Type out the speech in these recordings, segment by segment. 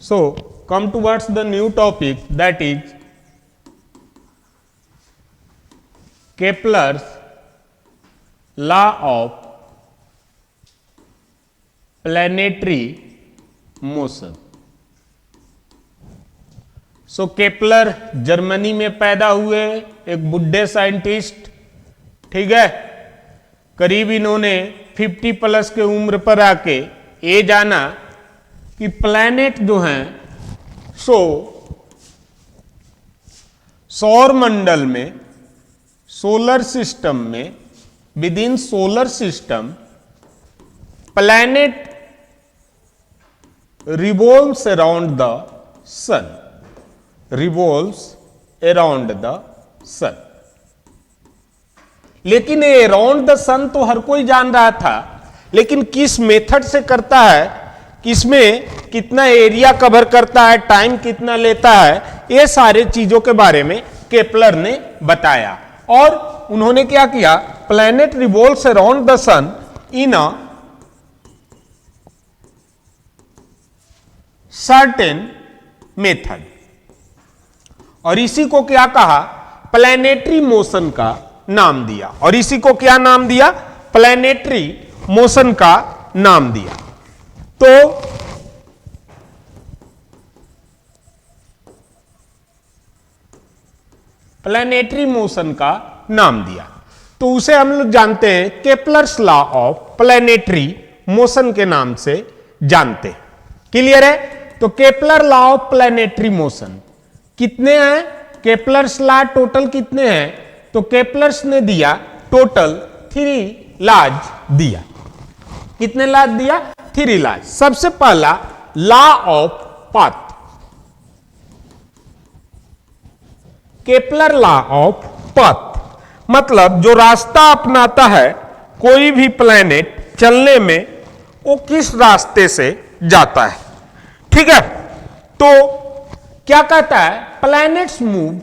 So come towards the new topic, that is Kepler's law of planetary motion. So Kepler Germany में पैदा हुए एक बुढ़े scientist, ठीक है। करीब इन्होंने 50 प्लस के उम्र पर आके ये जाना कि प्लैनेट जो हैं सो सौर मंडल में, सोलर सिस्टम में, within solar system planet revolves around the sun, revolves around the sun. लेकिन ये अराउंड द सन तो हर कोई जान रहा था, लेकिन किस मेथड से करता है, किसमें कितना एरिया कवर करता है, टाइम कितना लेता है, ये सारे चीजों के बारे में केपलर ने बताया। और उन्होंने क्या किया, planet revolves around the sun in a certain method, और इसी को क्या कहा, प्लैनेटरी मोशन का नाम दिया। और इसी को क्या नाम दिया, प्लैनेटरी मोशन का नाम दिया। तो प्लैनेटरी मोशन का नाम दिया, तो उसे हम लोग जानते हैं Kepler's law of planetary motion के नाम से जानते हैं। क्लियर है। तो Kepler law of planetary motion कितने हैं, केपलर्स लॉ टोटल कितने हैं, तो केपलर्स ने दिया टोटल 3 लॉज दिया। कितने लॉज दिया, 3 लॉज। सबसे पहला law of path, Kepler law of path मतलब जो रास्ता अपनाता है कोई भी प्लैनेट चलने में, वो किस रास्ते से जाता है, ठीक है। तो क्या कहता है, planets move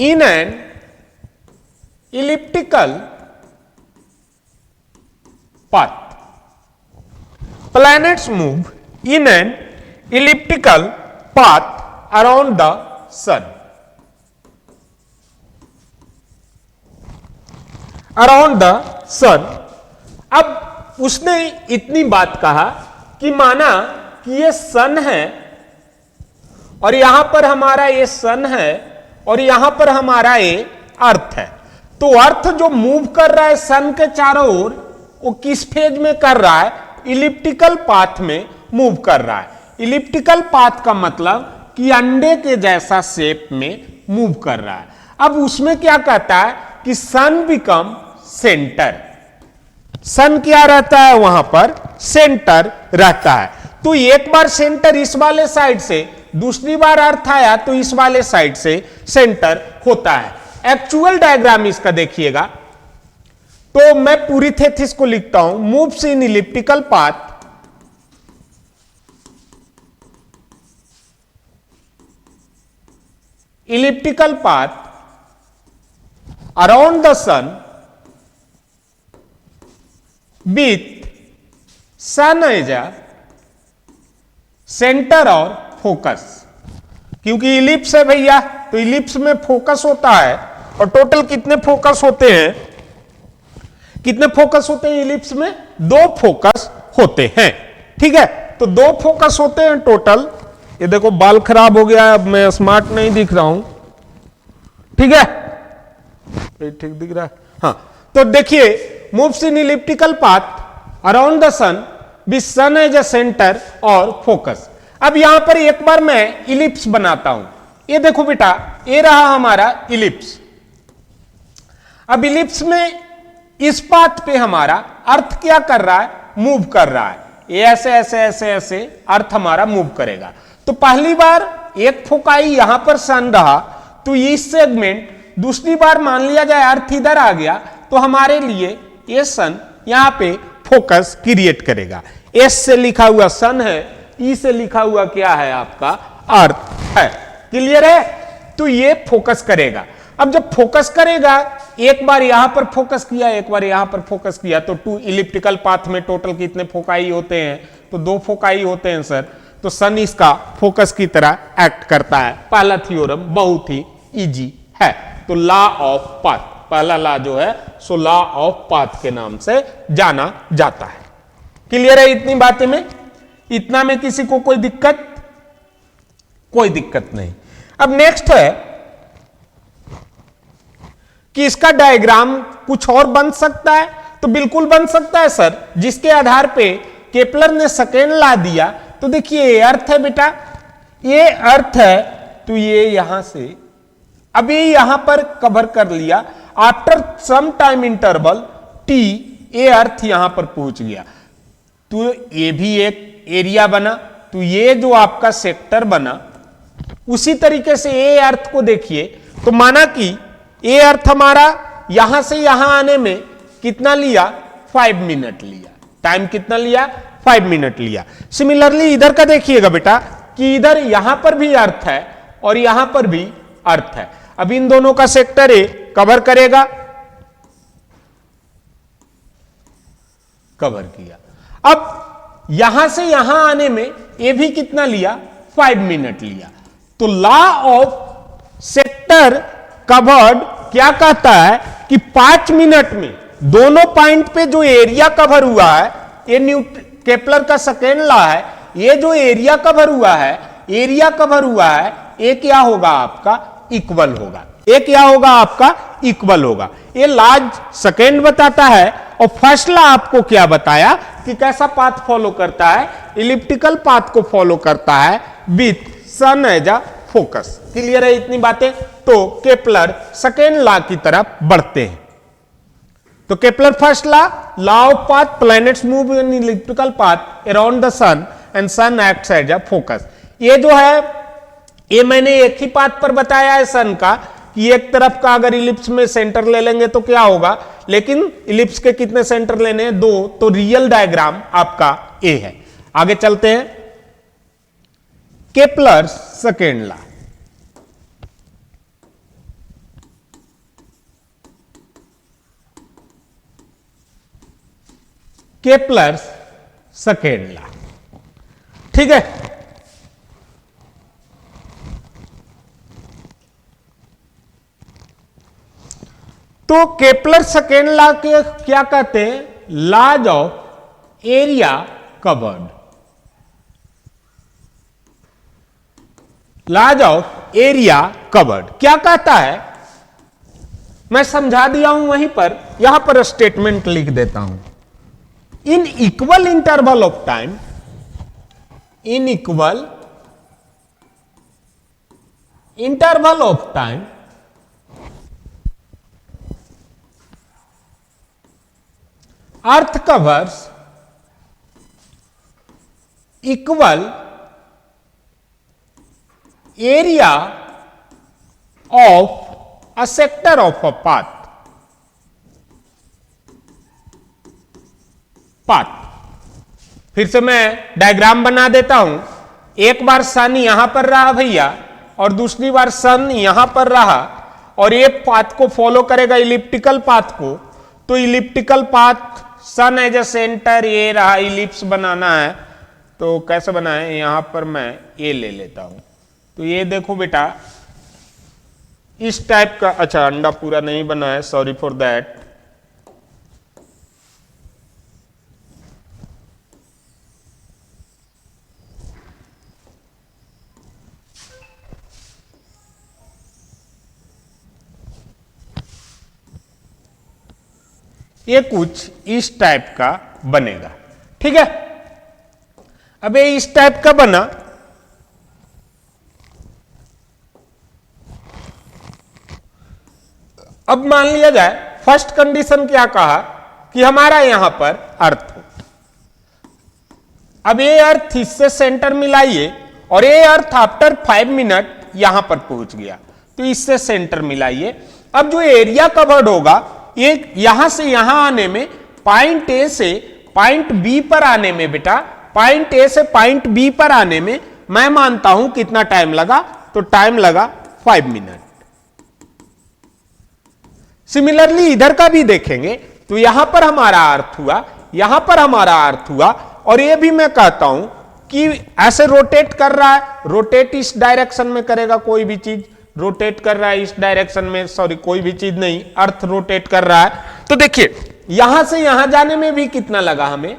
in an elliptical path, planets move in an elliptical path around the sun, around the sun. अब उसने इतनी बात कहा कि माना कि ये सन है और यहां पर हमारा ये सन है और यहां पर हमारा ये अर्थ है। तो अर्थ जो मूव कर रहा है सन के चारों ओर, वो किस फेज में कर रहा है, इलिप्टिकल पाथ में मूव कर रहा है। इलिप्टिकल पाथ का मतलब कि अंडे के जैसा शेप में मूव कर रहा है। अब उसमें क्या कहता है कि सन बिकम सेंटर, सन क्या रहता है वहां पर, सेंटर रहता है। तो एक बार सेंटर इस वाले साइड से, दूसरी बार अर्थ आया तो इस वाले साइड से सेंटर होता है। एक्चुअल डायग्राम इसका देखिएगा, तो मैं पूरी थेसिस को लिखता हूं, moves in elliptical path around the sun with sun as a centre और फोकस। क्योंकि इलिप्स है भैया, तो इलिप्स में फोकस होता है, और टोटल कितने फोकस होते हैं, कितने फोकस होते हैं इलिप्स में, 2 फोकस होते हैं, ठीक है। तो 2 फोकस होते हैं टोटल। ये देखो बाल खराब हो गया, अब मैं स्मार्ट नहीं दिख रहा हूं, ठीक है, ठीक दिख रहा है, हाँ। तो देखिए, moves in elliptical path around the sun with sun as a centre और फोकस। अब यहां पर एक बार मैं इलिप्स बनाता हूं। ये देखो बेटा, ये रहा हमारा इलिप्स। अब इलिप्स में इस पाथ पे हमारा अर्थ क्या कर रहा है, मूव कर रहा है। ये ऐसे ऐसे ऐसे ऐसे अर्थ हमारा मूव करेगा। तो पहली बार एक फोकाई यहां पर सन रहा, तो इस सेगमेंट, दूसरी बार मान लिया जाए अर्थ इधर आ गया, तो हमारे लिए ये सन यहां पे फोकस क्रिएट करेगा। एस से लिखा हुआ सन है, ई से लिखा हुआ क्या है आपका, अर्थ है। क्लियर है। तो ये फोकस करेगा। अब जब फोकस करेगा, एक बार यहां पर फोकस किया, एक बार यहां पर फोकस किया, तो 2 इलिप्टिकल पाथ में टोटल कितने फोकाई होते हैं? तो 2 फोकाई होते हैं सर। तो सन इसका फोकस की तरह एक्ट करता है। पहला थ्योरम बहुत ही इजी है। तो लॉ ऑफ पाथ, पहला लॉ जो है सो लॉ ऑफ पाथ के नाम से जाना जाता है। क्लियर है इतनी बातें में? इतना में किसी को कोई दिक्कत? कोई दिक्कत नहीं। अब नेक्स्ट है कि इसका डायग्राम कुछ और बन सकता है। तो बिल्कुल बन सकता है सर, जिसके आधार पे केपलर ने सेकेंड लॉ दिया। तो देखिए ये अर्थ है बेटा, ये अर्थ है, तो ये यहां से अभी यहां पर कवर कर लिया। After some time interval T, ये अर्थ यहां पर पहुंच गया, तो ये भी एक एरिया बना। तो ये जो आपका सेक्टर बना, उसी तरीके से ये अर्थ को देखिए। तो माना कि ये अर्थ हमारा यहां से यहां आने में कितना लिया? 5 मिनट लिया। टाइम कितना लिया? 5 मिनट लिया। सिमिलरली इधर का देखिएगा बेटा कि इधर यहां पर भी अर्थ है और यहां पर भी अर्थ है। अब इन दोनों का सेक्टर ए कवर करेगा, कवर किया। अब यहां से यहां आने में ये भी कितना लिया? 5 मिनट लिया। तो लॉ ऑफ सेक्टर कवर्ड क्या कहता है कि 5 मिनट में दोनों पॉइंट पे जो एरिया कवर हुआ है, ये केपलर का सेकेंड लॉ है, ये जो एरिया कवर हुआ है, एरिया कवर हुआ है, ये क्या होगा आपका? इक्वल होगा। ये क्या होगा आपका? इक्वल होगा। ये लॉ सेकेंड बताता है। और फर्स्ट लॉ आपको क्या बताया कि कैसा पाथ फॉलो करता है? इलिप्टिकल पाथ को फॉलो करता है with sun as a focus. Clear है इतनी बातें? तो केपलर सेकेंड लॉ की तरफ बढ़ते हैं। तो Kepler first law of path, planets move in elliptical path around the sun and sun acts as a focus. ये जो है, ये मैंने एक ही पाथ पर बताया है सन का, कि एक तरफ का अगर इलिप्स में सेंटर ले लेंगे तो क्या होगा, लेकिन इलिप्स के कितने सेंटर लेने हैं? 2। तो रियल डायग्राम आपका ए है। आगे चलते हैं। Kepler's second law, Kepler's second law, ठीक है। तो केपलर सेकेंड लॉ के क्या कहते हैं? Laws of area covered. Laws of area covered क्या कहता है? मैं समझा दिया हूं वहीं पर, यहां पर स्टेटमेंट लिख देता हूं। इन equal interval of time, in equal interval of time, earth covers equal area of a sector of a path. फिर से मैं डायग्राम बना देता हूं। एक बार सन यहां पर रहा भैया, और दूसरी बार सन यहां पर रहा, और ये पाथ को फॉलो करेगा, इलिप्टिकल पाथ को। तो elliptical path, sun as a centre, ये रहा, इलिप्स बनाना है तो कैसे बनाए? यहां पर मैं ये ले लेता हूं। तो ये देखो बेटा, इस टाइप का, अच्छा अंडा पूरा नहीं बना है, सॉरी फॉर दैट। ये कुछ इस टाइप का बनेगा, ठीक है। अब ये इस टाइप का बना, अब मान लिया जाए फर्स्ट कंडीशन क्या कहा कि हमारा यहां पर अर्थ हो। अब ये अर्थ इससे सेंटर मिलाइए, और ये अर्थ आफ्टर 5 मिनट यहां पर पहुंच गया, तो इससे सेंटर मिलाइए। अब जो एरिया कवर्ड होगा, ये यहां से यहां आने में, पॉइंट ए से पॉइंट बी पर आने में बेटा, पॉइंट ए से पॉइंट बी पर आने में मैं मानता हूं कितना टाइम लगा? तो टाइम लगा 5 मिनट। सिमिलरली इधर का भी देखेंगे तो यहां पर हमारा अर्थ हुआ, यहां पर हमारा अर्थ हुआ, और ये भी मैं कहता हूं कि ऐसे रोटेट कर रहा है, रोटेट इस डायरेक्शन में करेगा, कोई भी चीज रोटेट कर रहा है इस डायरेक्शन में, सॉरी कोई भी चीज नहीं, अर्थ रोटेट कर रहा है। तो देखिए यहां से यहां जाने में भी कितना लगा, हमें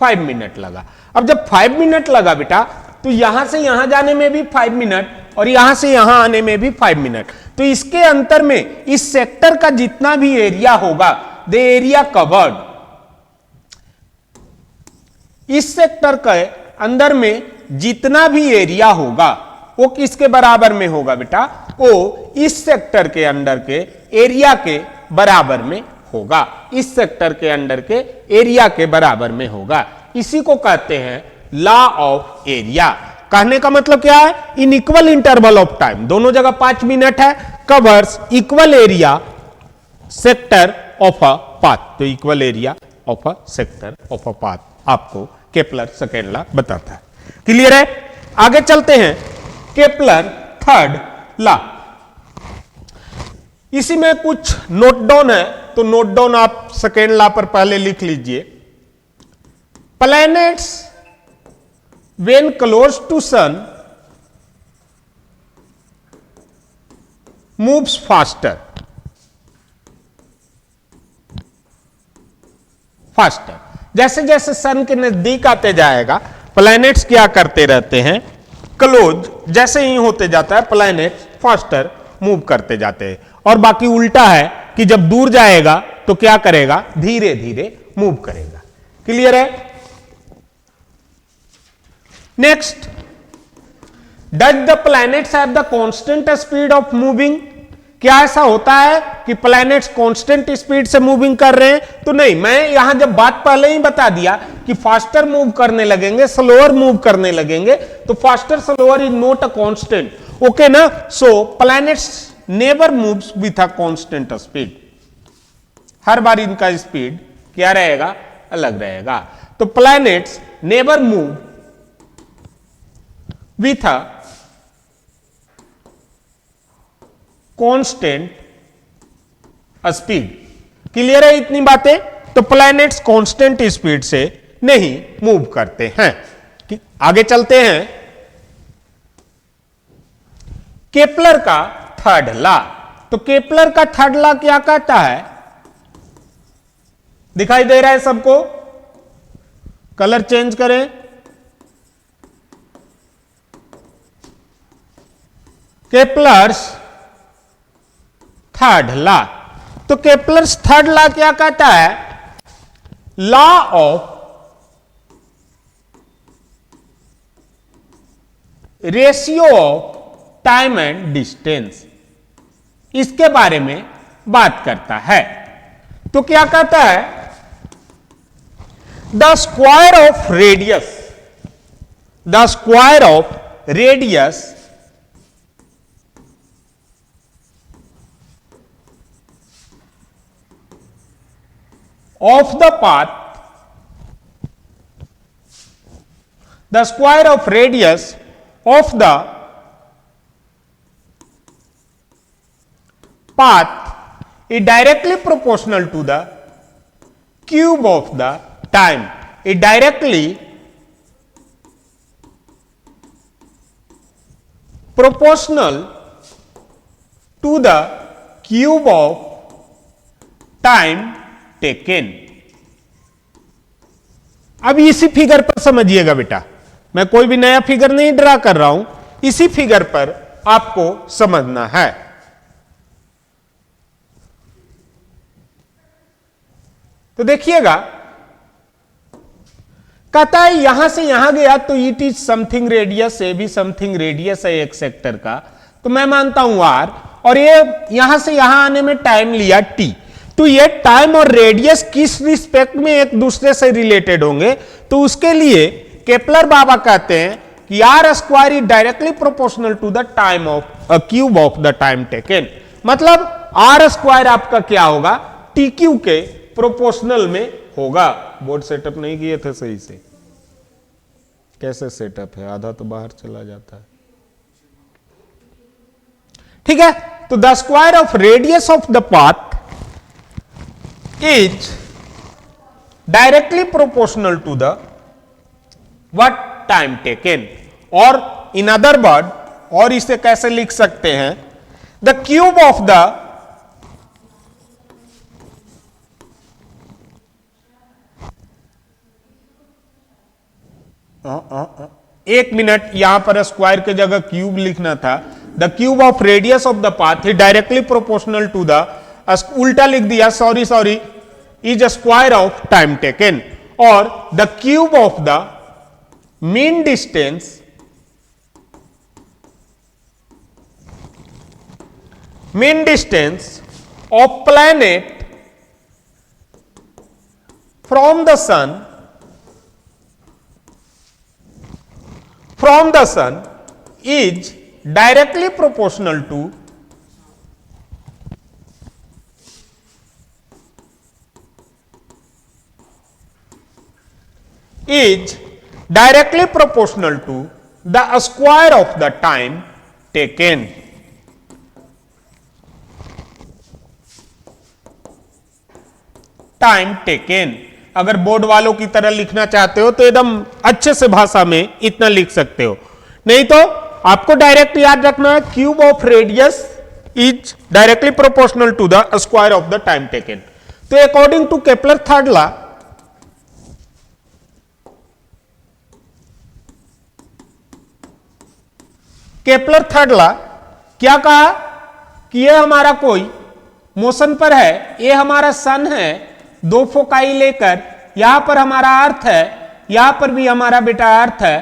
5 मिनट लगा। अब जब 5 मिनट लगा बेटा, तो यहां से यहां जाने में भी 5 मिनट और यहां से यहां आने में भी 5 मिनट। तो इसके अंतर में इस सेक्टर का जितना भी एरिया होगा, द एरिया कवर्ड, इस सेक्टर के अंदर में जितना भी एरिया होगा वो किसके बराबर में होगा बेटा, वो इस सेक्टर के अंदर के एरिया के बराबर में होगा, इस सेक्टर के अंदर के एरिया के बराबर में होगा। इसी को कहते हैं लॉ ऑफ एरिया। कहने का मतलब क्या है, in equal interval of time, दोनों जगह 5 मिनट है, covers equal area sector of a path. तो equal area of a sector of a path आपको केपलर सेकेंड लॉ बताता है। क्लियर है? आगे चलते हैं, केपलर थर्ड लॉ। इसी में कुछ नोट डाउन है, तो नोट डाउन आप सेकेंड लॉ पर पहले लिख लीजिए। Planets when close to sun moves faster, जैसे जैसे सन के नजदीक आते जाएगा प्लैनेट्स क्या करते रहते हैं, क्लोज जैसे ही होते जाता है प्लैनेट्स फास्टर मूव करते जाते हैं, और बाकी उल्टा है कि जब दूर जाएगा तो क्या करेगा, धीरे धीरे मूव करेगा। क्लियर है? Next, does the planets have the constant speed of moving? क्या ऐसा होता है कि प्लैनेट्स कांस्टेंट स्पीड से मूविंग कर रहे हैं? तो नहीं, मैं यहां जब बात पहले ही बता दिया कि फास्टर मूव करने लगेंगे, स्लोअर मूव करने लगेंगे, तो faster slower is not a constant, okay ना। So planets never moves with a constant speed, हर बार इनका स्पीड क्या रहेगा, अलग रहेगा। तो planets never move with a constant speed। Clear है इतनी बातें? तो प्लैनेट्स कांस्टेंट स्पीड से नहीं मूव करते हैं। आगे चलते हैं, केपलर का थर्ड लॉ। तो केपलर का थर्ड लॉ क्या कहता है, दिखाई दे रहा है सबको? कलर चेंज करें, केपलर्स थर्ड लॉ। तो केपलर्स थर्ड लॉ क्या कहता है, law of ratio of time and distance, इसके बारे में बात करता है। तो क्या कहता है, the square of radius, the square of radius of the path, the square of radius of the path is directly proportional to the cube of the time, is directly proportional to the cube of time taken. अब इसी figure पर समझिएगा बेटा, मैं कोई भी नया figure नहीं ड्रा कर रहा हूं, इसी फिगर पर आपको समझना है। तो देखिएगा, कहता है यहां से यहां गया तो इट इज समथिंग रेडियस, ए भी समथिंग रेडियस है एक सेक्टर का, तो मैं मानता हूं आर, और ये यहां से यहां आने में टाइम लिया टी। तो ये टाइम और रेडियस किस रिस्पेक्ट में एक दूसरे से रिलेटेड होंगे, तो उसके लिए केपलर बाबा कहते हैं कि R square is directly proportional to the time of a cube of the time taken. मतलब आर स्क्वायर आपका क्या होगा, टी क्यू के प्रोपोर्शनल में होगा। बोर्ड सेटअप नहीं किए थे सही से, कैसे सेटअप है, आधा तो बाहर चला जाता है। ठीक है, तो the square of radius of the path is directly proportional to the what time taken, और in other word, और इसे कैसे लिख सकते हैं, the cube of the एक मिनट, यहां पर स्क्वायर के जगह क्यूब लिखना था, the cube of radius of the path is directly proportional to the, उल्टा लिख दिया, sorry, is square of time taken, और the cube of the mean distance of planet from the sun is directly proportional to the square of the time taken. अगर board वालों की तरह लिखना चाहते हो तो एकदम अच्छे से भाषा में इतना लिख सकते हो, नहीं तो आपको डायरेक्ट याद रखना है, cube of radius is directly proportional to the square of the time taken. तो according to Kepler third law, क्या कहा कि ये हमारा कोई मोशन पर है, ये हमारा सन है, दो फोकाई लेकर, यहां पर हमारा अर्थ है, यहां पर भी हमारा बेटा अर्थ है,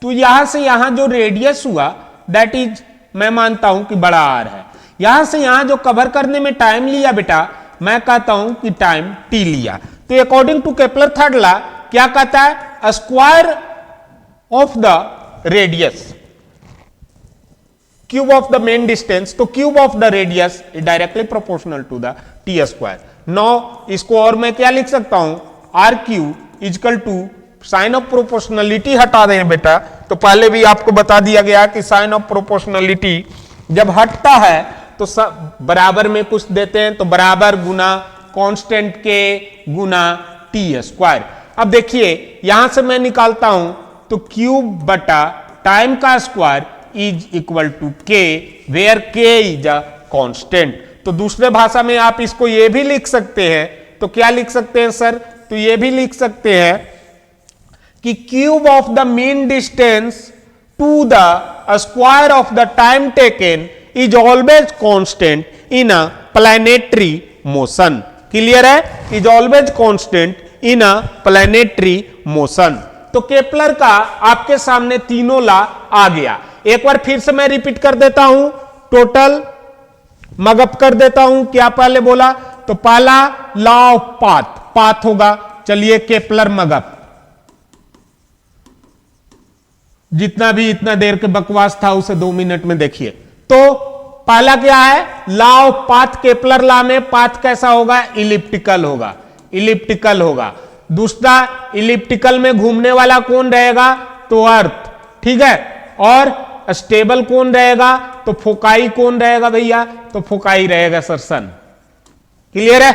तो यहां से यहां जो रेडियस हुआ दैट इज, मैं मानता हूं कि बड़ा आर है. यहां से यहां जो कवर करने में टाइम लिया बेटा, मैं कहता हूं कि टाइम टी लिया. तो according to Kepler third law क्या कहता है, square of the radius, cube of the mean distance, तो cube of the radius is directly proportional to the T square. No, इसको और मैं क्या लिख सकता हूं, R cube equal to sign of proportionality हटा दें बेटा, तो पहले भी आपको बता दिया गया कि साइन ऑफ प्रोपोर्शनलिटी जब हटता है तो सब बराबर में कुछ देते हैं, तो बराबर गुना कांस्टेंट के गुना टी स्क्वायर. अब देखिए यहां से मैं निकालता हूं तो क्यूब बटा टाइम का स्क्वायर इज इक्वल टू के, वेयर के इज अ कांस्टेंट. तो दूसरे भाषा में आप इसको ये भी लिख सकते हैं, तो क्या लिख सकते हैं सर, तो ये भी लिख सकते हैं कि cube of the mean distance to the square of the time taken is always constant in a planetary motion. Clear है, is always constant in a planetary motion. तो केपलर का आपके सामने तीनों लॉ आ गया. एक बार फिर से मैं रिपीट कर देता हूं, टोटल मगअप कर देता हूं. क्या पहले बोला, तो पहला लॉ ऑफ पाथ होगा. चलिए केपलर मगअप, जितना भी इतना देर के बकवास था उसे 2 मिनट में देखिए. तो पहला क्या है, law of path. Kepler law में पाथ कैसा होगा, इलिप्टिकल होगा. दूसरा, इलिप्टिकल में घूमने वाला कौन रहेगा, तो अर्थ, ठीक है. और स्टेबल कौन रहेगा, तो फोकाई कौन रहेगा भैया, तो फोकाई रहेगा सर सन. क्लियर है.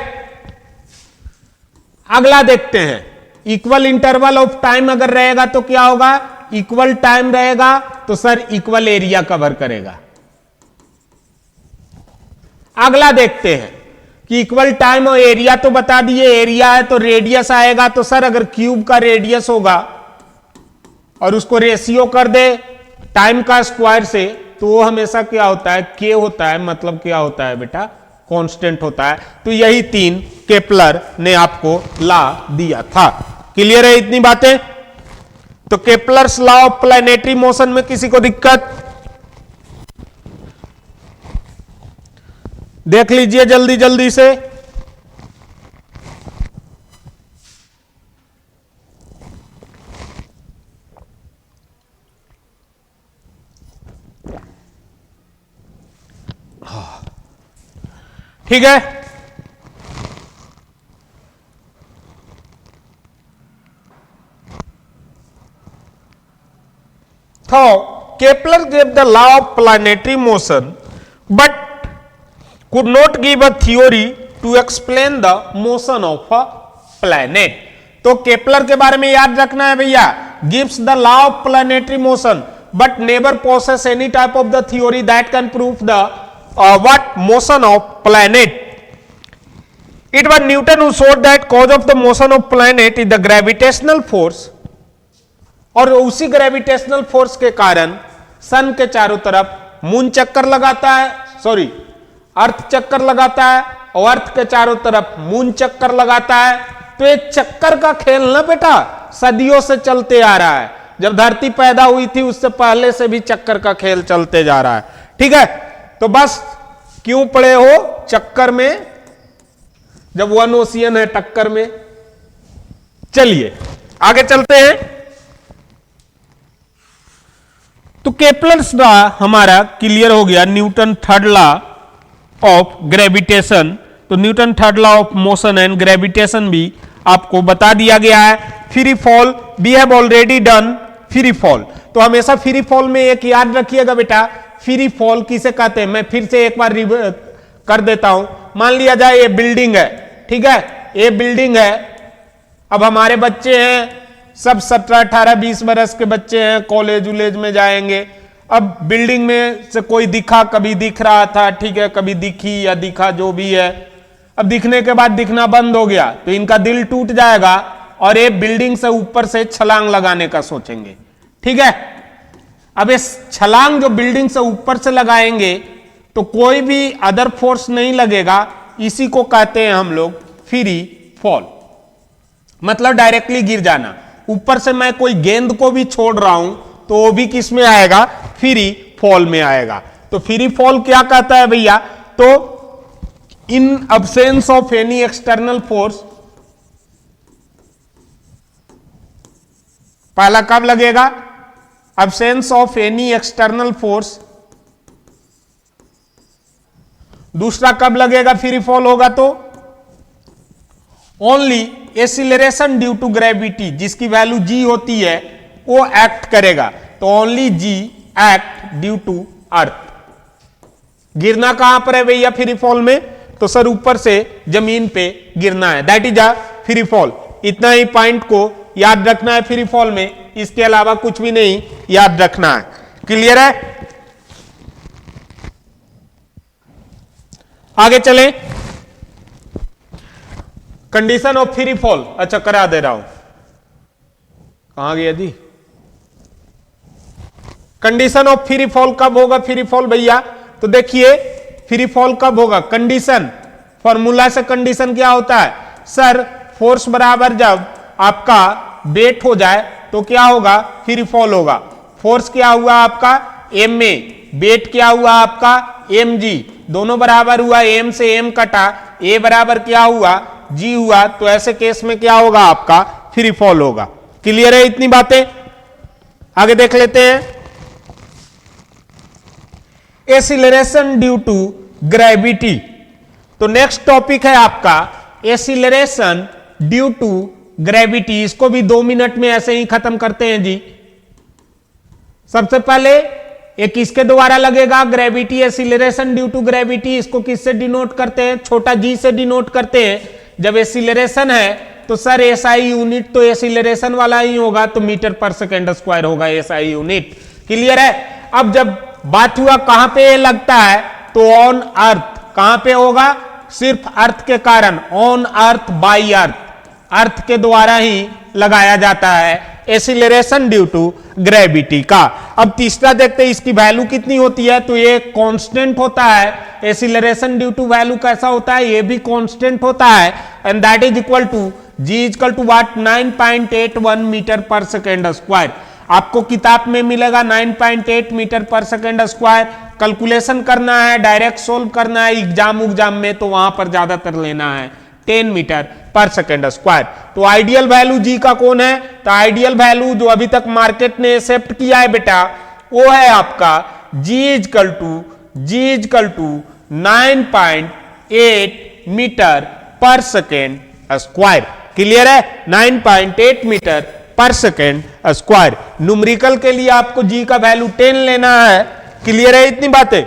अगला देखते हैं, इक्वल इंटरवल ऑफ टाइम अगर रहेगा तो क्या होगा, इक्वल टाइम रहेगा तो सर इक्वल एरिया कवर करेगा. अगला देखते हैं कि इक्वल टाइम और एरिया तो बता दिए, एरिया है तो रेडियस आएगा. तो सर अगर क्यूब का रेडियस होगा और उसको रेशियो कर दे टाइम का स्क्वायर से, तो वो हमेशा क्या होता है, के होता है. मतलब क्या होता है बेटा, कांस्टेंट होता है. तो यही 3 केपलर ने आपको लॉ दिया था. क्लियर है इतनी बातें. तो Kepler's law of planetary motion में किसी को दिक्कत, देख लीजिए जल्दी जल्दी से. ठीक है. So Kepler gave the law of planetary motion but could not give a theory to to explain the motion of a planet. तो केपलर के बारे में याद रखना है भैया, gives the law of planetary motion but never possess any type of the theory that can prove the what motion of planet. It was Newton who showed that cause of the motion of planet is the gravitational force, और उसी gravitational force के कारण सन के चारों तरफ moon चक्कर लगाता है, सॉरी अर्थ चक्कर लगाता है, और अर्थ के चारों तरफ मून चक्कर लगाता है। तो ये चक्कर का खेल ना बेटा सदियों से चलते आ रहा है, जब धरती पैदा हुई थी उससे पहले से भी चक्कर का खेल चलते जा रहा है। ठीक है, तो बस क्यों पड़े हो चक्कर में जब वन ओशियन है टक्कर में। चलिए आगे चलते हैं। तो केपलर्स लॉ हमारा क्लियर हो गया, Newton third law of gravitation. तो Newton third law of motion and gravitation भी आपको बता दिया गया है। Free fall we have already done free fall. तो हमेशा फ्री फॉल में एक याद रखिएगा बेटा, फ्री फॉल किसे कहते हैं, मैं फिर से एक बार कर देता हूं। मान लिया जाए ये बिल्डिंग है, ठीक है, ये बिल्डिंग है। अब हमारे बच्चे हैं सब 17, 18, 20 बरस के बच्चे हैं, कॉलेज उलेज में जाएंगे। अब बिल्डिंग में से कोई दिखा, कभी दिख रहा था, ठीक है, कभी दिखी या दिखा जो भी है। अब दिखने के बाद दिखना बंद हो गया तो इनका दिल टूट जाएगा और ये बिल्डिंग से ऊपर से छलांग लगाने का सोचेंगे। ठीक है, अब इस छलांग जो बिल्डिंग से ऊपर से लगाएंगे तो कोई भी अदर फोर्स नहीं लगेगा, इसी को कहते हैं हम लोग फ्री फॉल, मतलब डायरेक्टली गिर जाना। ऊपर से मैं कोई गेंद को भी छोड़ रहा हूं तो वो भी किस में आएगा, फ्री फॉल में आएगा। तो फ्री फॉल क्या कहता है भैया, तो in absence of any external force, पहला कब लगेगा, absence of any external force. दूसरा कब लगेगा फ्री फॉल होगा, तो only acceleration due to gravity, जिसकी वैल्यू जी होती है वो एक्ट करेगा। तो only g act due to earth. गिरना कहां पर है भैया फ्री फॉल में, तो सर ऊपर से जमीन पे गिरना है, that is a free fall. इतना ही पॉइंट को याद रखना है फ्री फॉल में, इसके अलावा कुछ भी नहीं याद रखना है। क्लियर है, आगे चलें। कंडीशन ऑफ फ्री फॉल, अच्छा करा दे रहा हूं, कहां गया जी। कंडीशन ऑफ फ्री फॉल कब होगा फ्री फॉल भैया, तो देखिए फ्री फॉल कब होगा, कंडीशन फॉर्मूला से कंडीशन क्या होता है सर, फोर्स बराबर जब आपका वेट हो जाए तो क्या होगा, फ्री फॉल होगा। फोर्स क्या हुआ आपका एम ए, वेट क्या हुआ आपका एम जी, दोनों बराबर हुआ, एम से एम कटा, ए बराबर क्या हुआ जी हुआ। तो ऐसे केस में क्या होगा आपका फ्री फॉल होगा। क्लियर है इतनी बातें, आगे देख लेते हैं। एक्सीलरेशन ड्यू टू ग्रेविटी, तो नेक्स्ट टॉपिक है आपका एक्सीलरेशन ड्यू टू ग्रेविटी। इसको भी 2 मिनट में ऐसे ही खत्म करते हैं जी। सबसे पहले ये किसके द्वारा लगेगा, gravity, acceleration due to gravity. इसको किससे डिनोट करते हैं, छोटा जी से डिनोट करते हैं। जब एक्सीलरेशन है तो सर एसआई यूनिट तो एक्सीलरेशन वाला ही होगा, तो मीटर पर सेकेंड स्क्वायर होगा एसआई यूनिट। क्लियर है। अब जब बात हुआ कहां पे लगता है, तो ऑन अर्थ। कहां पे होगा, सिर्फ अर्थ के कारण, ऑन अर्थ बाई अर्थ, अर्थ के द्वारा ही लगाया जाता है एक्सीलरेशन ड्यू टू ग्रेविटी का। अब तीसरा देखते हैं इसकी वैल्यू कितनी होती है, तो ये कांस्टेंट होता है। एक्सीलरेशन ड्यू टू वैल्यू कैसा होता है, ये भी कांस्टेंट होता है, and that is equal to g equal to what 9.81 metre per second square. आपको किताब में मिलेगा 9.8 metre per second square. Calculation करना है, डायरेक्ट सोल्व करना है एग्जाम में, तो वहां पर ज्यादातर लेना है 10 मीटर पर सेकेंड स्क्वायर। तो आइडियल वैल्यू जी का कौन है, तो आइडियल वैल्यू जो अभी तक मार्केट ने एक्सेप्ट किया है बेटा, वो है आपका जी equal to 9.8 metre per second square. Clear है, 9.8 metre per second square. Numerical के लिए आपको जी का वैल्यू 10 लेना है। क्लियर है इतनी बातें,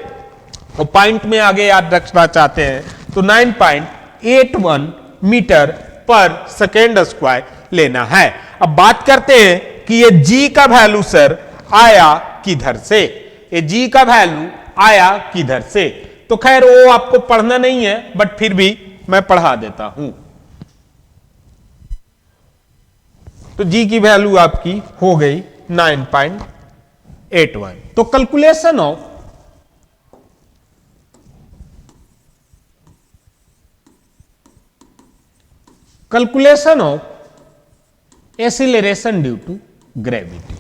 और पॉइंट में आगे याद रखना चाहते हैं तो 9.8 9.81 मीटर पर सेकेंड स्क्वायर लेना है। अब बात करते हैं कि ये जी का वैल्यू सर आया किधर से, ये जी का वैल्यू आया किधर से। तो खैर वो आपको पढ़ना नहीं है, बट फिर भी मैं पढ़ा देता हूं। तो जी की वैल्यू आपकी हो गई 9.81। तो calculation of acceleration due to gravity.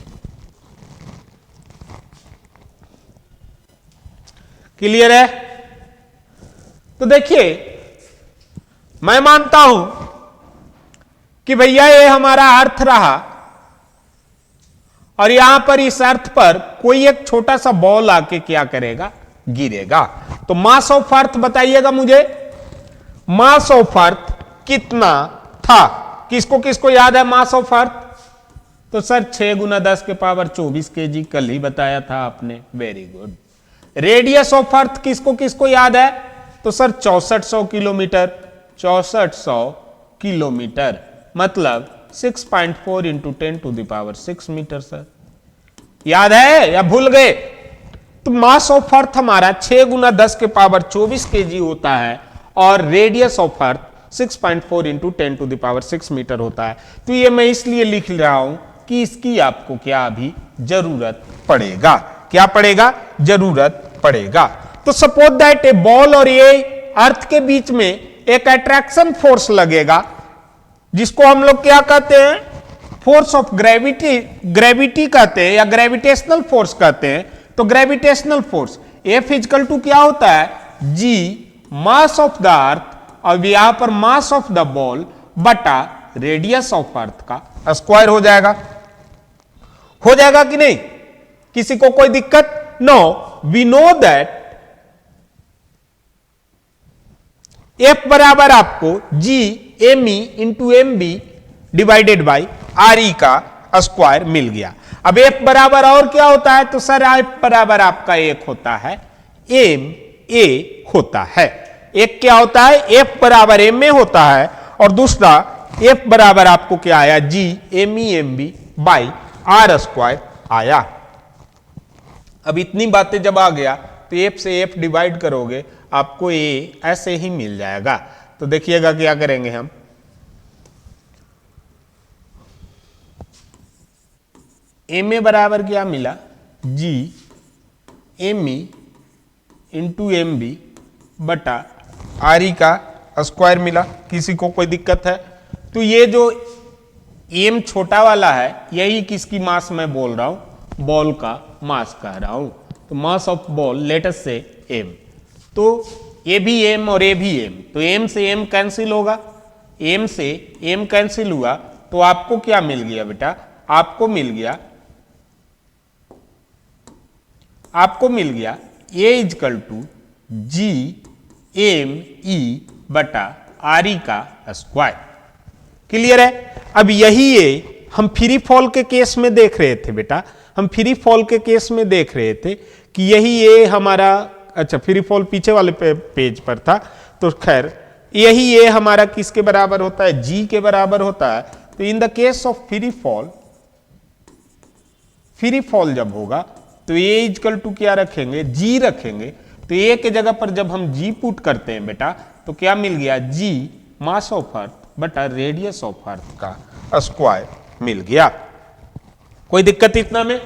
Clear है? तो देखिए, मैं मानता हूं कि भैया ये हमारा अर्थ रहा, और यहां पर इस अर्थ पर कोई एक छोटा सा बॉल आके क्या करेगा, गिरेगा। तो मास ऑफ अर्थ बताइएगा मुझे, मास ऑफ अर्थ कितना था? किसको किसको याद है मास ऑफ अर्थ? तो सर 6 × 10⁻24 kg, कल ही बताया था आपने, वेरी गुड। रेडियस ऑफ अर्थ किसको किसको याद है? तो सर 6400 किलोमीटर, 6400 किलोमीटर मतलब 6.4 × 10⁶ मीटर। सर याद है या भूल गए? तो मास ऑफ अर्थ हमारा 6 × 10⁻24 kg होता है, और रेडियस ऑफ अर्थ 6.4 × 10⁶ मीटर होता है। तो ये मैं इसलिए लिख रहा हूं कि इसकी आपको क्या अभी जरूरत पड़ेगा, क्या पड़ेगा, जरूरत पड़ेगा। तो सपोज दैट ए बॉल और ये अर्थ के बीच में एक अट्रैक्शन फोर्स लगेगा, जिसको हम लोग क्या कहते हैं, फोर्स ऑफ ग्रेविटी, ग्रेविटी कहते हैं या ग्रेविटेशनल फोर्स कहते हैं। तो gravitational force F equal to क्या होता है, G mass of the earth, और यहां पर मास ऑफ द बॉल बटा रेडियस ऑफ अर्थ का स्क्वायर हो जाएगा। हो जाएगा कि नहीं? किसी को कोई दिक्कत? No, we know that F बराबर आपको G me into M B divided by R E का स्क्वायर मिल गया। अब F बराबर और क्या होता है? तो सर F बराबर आपका एक होता है एम ए होता है। एक क्या होता है? F बराबर एम ए होता है, और दूसरा F बराबर आपको क्या आया, G M E M B by R square आया। अब इतनी बातें जब आ गया तो F से F डिवाइड करोगे, आपको ए ऐसे ही मिल जाएगा। तो देखिएगा क्या करेंगे हम, एम ए बराबर क्या मिला, G M E into M B बटा आर ई का स्क्वायर मिला। किसी को कोई दिक्कत है? तो ये जो एम छोटा वाला है, यही किसकी मास मैं बोल रहा हूं, बॉल का मास कह रहा हूं। तो mass of ball let us से एम, तो ये भी एम और ये भी एम, तो एम से एम कैंसिल होगा, एम से एम कैंसिल हुआ, तो आपको क्या मिल गया बेटा, आपको मिल गया A equal to G M E बटा आर ई का स्क्वायर। क्लियर है? अब यही ये हम फ्री फॉल के केस में देख रहे थे बेटा, हम फ्री फॉल के केस में देख रहे थे कि यही ये हमारा, अच्छा फ्री फॉल पीछे वाले पेज पर था, तो खैर यही ये हमारा किसके बराबर होता है, जी के बराबर होता है। तो in the case of free fall जब होगा तो ए इजकल टू क्या रखेंगे, जी रखेंगे। तो ए के जगह पर जब हम जी पुट करते हैं बेटा, तो क्या मिल गया, जी मास ऑफ अर्थ बटा रेडियस ऑफ अर्थ का स्क्वायर मिल गया। कोई दिक्कत इतना में?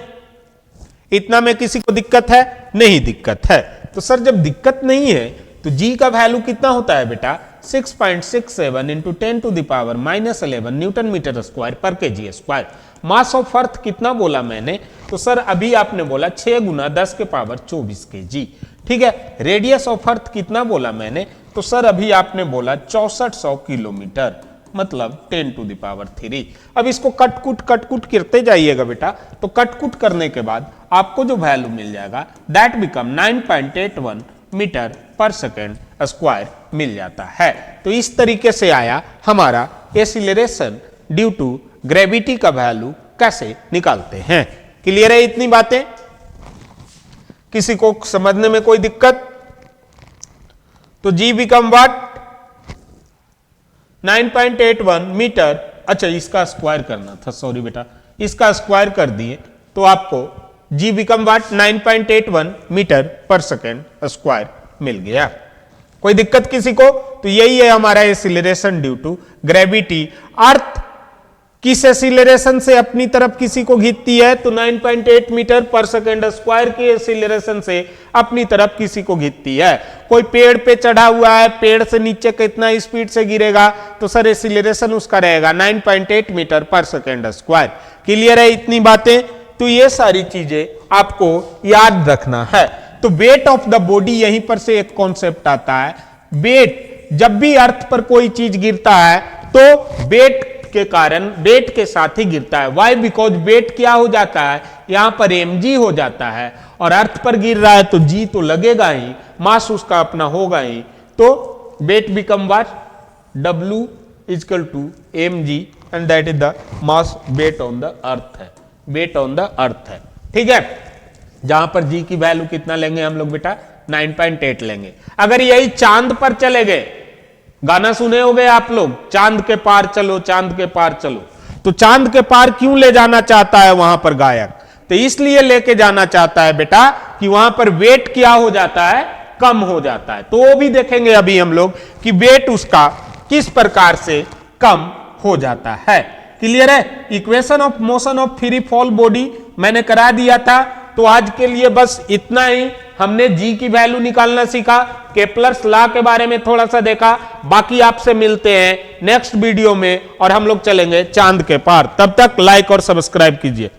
इतना में किसी को दिक्कत है? नहीं दिक्कत है। तो सर जब दिक्कत नहीं है तो जी का वैल्यू कितना होता है बेटा, 6.67 इंटू 10⁻11 न्यूटन मीटर स्क्वायर पर KG square. Mass of earth कितना बोला मैंने, तो सर अभी आपने बोला 6 × 10⁻24 kg, ठीक है। रेडियस ऑफ अर्थ कितना बोला मैंने, तो सर अभी आपने बोला 6400 किलोमीटर, मतलब 10⁻3। अब इसको कटकुट करते जाइएगा बेटा, तो कटकुट करने के बाद आपको जो वैल्यू मिल जाएगा that become 9.81 metre per second square मिल जाता है। तो इस तरीके से आया हमारा एक्सीलरेशन ड्यू टू ग्रेविटी का वैल्यू कैसे निकालते हैं। क्लियर है इतनी बातें? किसी को समझने में कोई दिक्कत? तो जी बिकम व्हाट, 9.81 मीटर, अच्छा इसका स्क्वायर करना था, सॉरी बेटा, इसका स्क्वायर कर दिए तो आपको जी become what 9.81 metre per second square मिल गया। कोई दिक्कत किसी को? तो यही है हमारा एक्सीलरेशन ड्यू टू ग्रेविटी। अर्थ किस एक्सीलरेशन से अपनी तरफ किसी को खींचती है? तो 9.8 मीटर पर सेकेंड स्क्वायर के एक्सीलरेशन से अपनी तरफ किसी को खींचती है। कोई पेड़ पे चढ़ा हुआ है, पेड़ से नीचे कितना स्पीड से गिरेगा? तो सर एक्सीलरेशन उसका रहेगा 9.8 metre per second square. Clear है इतनी बातें? तो ये सारी चीजें आपको याद रखना है। तो वेट ऑफ द बॉडी, यहीं पर से एक कॉन्सेप्ट आता है। वेट, जब भी अर्थ पर कोई चीज गिरता है तो वेट के कारण, वेट के साथ ही गिरता है। वाई? बिकॉज वेट क्या हो जाता है, यहां पर mg हो जाता है, और अर्थ पर गिर रहा है तो g तो लगेगा ही, मास उसका अपना होगा ही। तो weight become what? W equal to mg and that is the mass weight on the earth है, वेट ऑन द अर्थ है। ठीक है, जहां पर g की वैल्यू कितना लेंगे हम लोग बेटा? 9.8 लेंगे। अगर यही चांद पर चले गए, गाना सुने होंगे आप लोग, चांद के पार चलो, चांद के पार चलो, तो चांद के पार क्यों ले जाना चाहता है वहां पर गायक? तो इसलिए लेके जाना चाहता है बेटा कि वहां पर वेट क्या हो जाता है? कम हो जाता है। तो वो भी देखेंगे अभी हम लोग कि वेट उसका किस प्रकार से कम हो जाता है। क्लियर है? Equation of motion of free fall body मैंने करा दिया था। तो आज के लिए बस इतना ही। हमने जी की वैल्यू निकालना सीखा, केपलर्स लॉ के बारे में थोड़ा सा देखा। बाकी आपसे मिलते हैं नेक्स्ट वीडियो में और हम लोग चलेंगे चांद के पार। तब तक लाइक और सब्सक्राइब कीजिए।